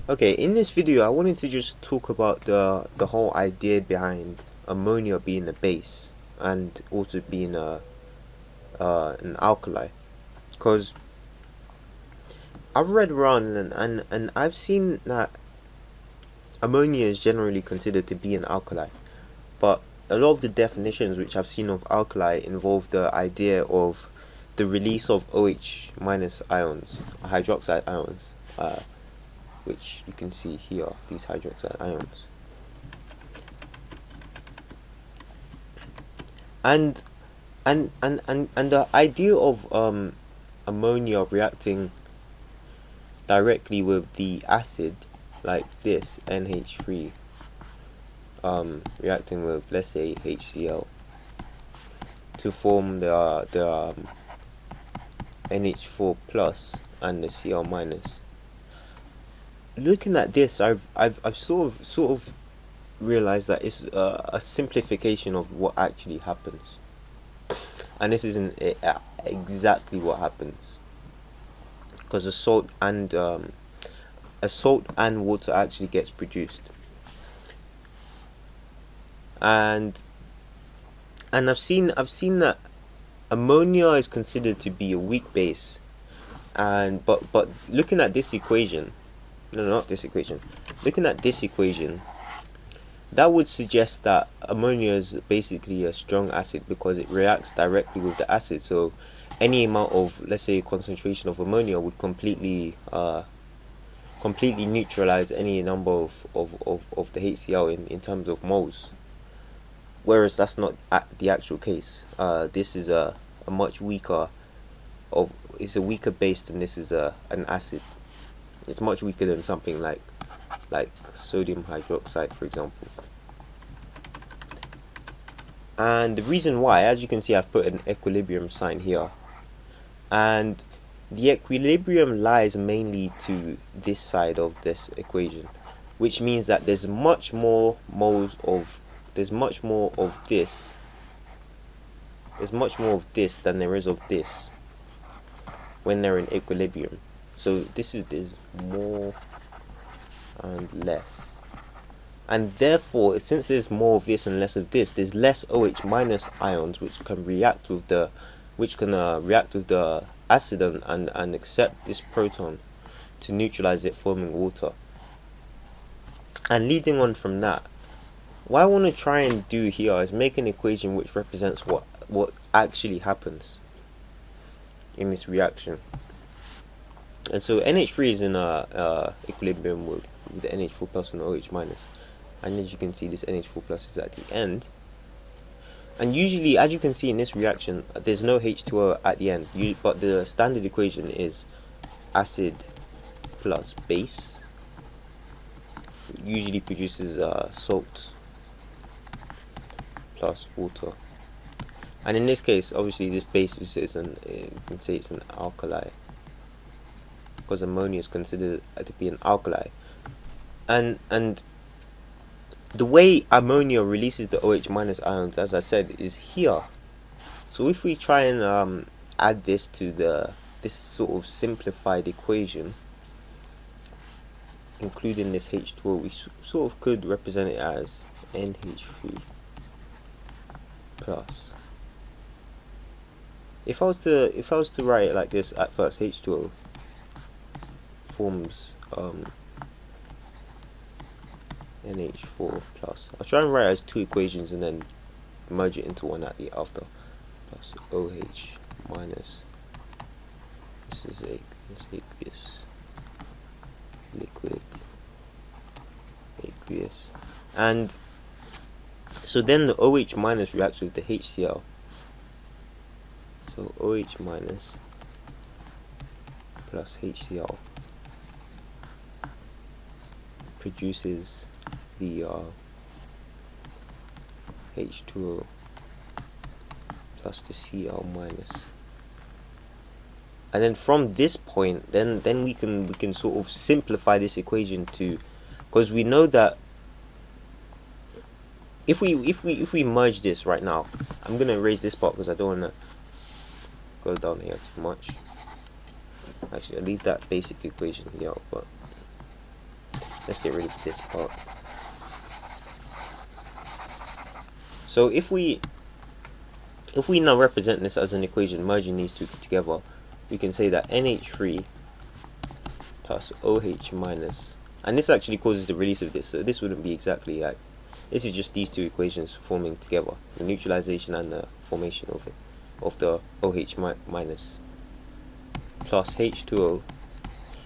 Okay, in this video I wanted to just talk about the whole idea behind ammonia being a base and also being an alkali, because I've read around and I've seen that ammonia is generally considered to be an alkali, but a lot of the definitions which I've seen of alkali involve the idea of the release of OH minus ions, hydroxide ions, which you can see here, these hydroxide ions. And the idea of ammonia reacting directly with the acid, like this NH3, reacting with, let's say, HCl to form the NH4 plus and the Cl minus. Looking at this, I've sort of realized that it's a simplification of what actually happens, and this isn't exactly what happens, because a salt and water actually gets produced, and I've seen that ammonia is considered to be a weak base, and but looking at this equation, no, not this equation, looking at this equation, that would suggest that ammonia is basically a strong acid because it reacts directly with the acid. So any amount of, let's say, concentration of ammonia would completely neutralize any number of the HCl in terms of moles, whereas that's not the actual case. This is a much weaker it's a weaker base, and this is an acid. It's much weaker than something like sodium hydroxide, for example. And the reason why, as you can see, I've put an equilibrium sign here, and the equilibrium lies mainly to this side of this equation, which means that there's much more of this than there is of this when they're in equilibrium. So there's more and less, and therefore, since there's more of this and less of this, there's less OH minus ions which can react with the acid and accept this proton to neutralize it, forming water. And leading on from that, what I want to try and do here is make an equation which represents what actually happens in this reaction. And so NH3 is in equilibrium with the NH4 plus and OH minus, and as you can see, this NH4 plus is at the end. And usually, as you can see in this reaction, there's no H2O at the end, but the standard equation is acid plus base. It usually produces salt plus water, and in this case, obviously, this base you can say it's an alkali, because ammonia is considered to be an alkali. And the way ammonia releases the OH minus ions, as I said, is here. So if we try and add this to this sort of simplified equation, including this H2O, we sort of could represent it as NH3 plus. If I was to write it like this at first, H2O forms NH4 plus. I'll try and write it as two equations and then merge it into one at the after, plus OH minus, this is aqueous, liquid, aqueous, and so then the OH minus reacts with the HCl. So OH minus plus HCl produces the H2O plus the Cl minus, and then from this point, then we can sort of simplify this equation to, because we know that if we merge this right now, I'm gonna erase this part because I don't wanna go down here too much. Actually, I'll leave that basic equation here, but Let's get rid of this part. So if we now represent this as an equation merging these two together, we can say that NH3 plus OH minus, and this actually causes the release of this, so this wouldn't be exactly like, this is just these two equations forming together, the neutralization and the formation of it, of the OH minus plus H2O,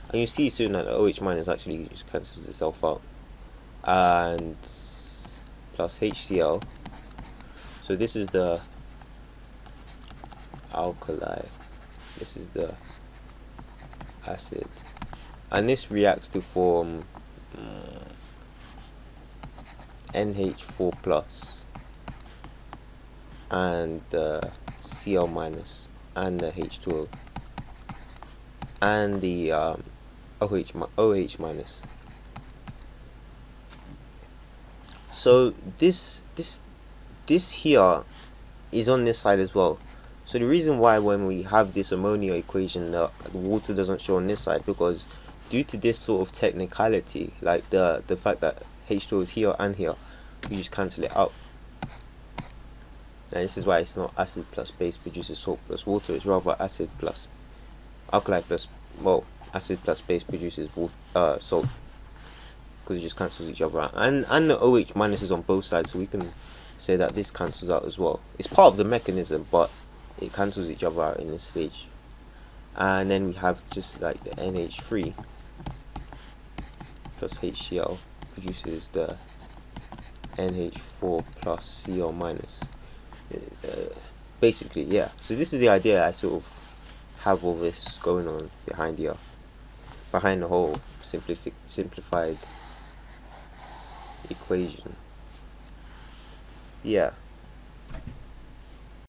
and you see soon that the OH minus actually just cancels itself out, and plus HCl. So this is the alkali, this is the acid, and this reacts to form NH4 plus and the Cl minus and the H2O and the OH minus. So this here is on this side as well. So the reason why when we have this ammonia equation the water doesn't show on this side, because due to this sort of technicality, like the fact that H2O is here and here, we just cancel it out. And this is why it's not acid plus base produces salt plus water, it's rather acid plus alkali plus, well, acid plus base produces water, salt, because it just cancels each other out. And the OH minus is on both sides, so we can say that this cancels out as well. It's part of the mechanism, but it cancels each other out in this stage. And then we have just like the NH3 plus HCl produces the NH4 plus Cl minus. Basically, yeah. So this is the idea I sort of have all this going on behind here, behind the whole simplified equation. Yeah.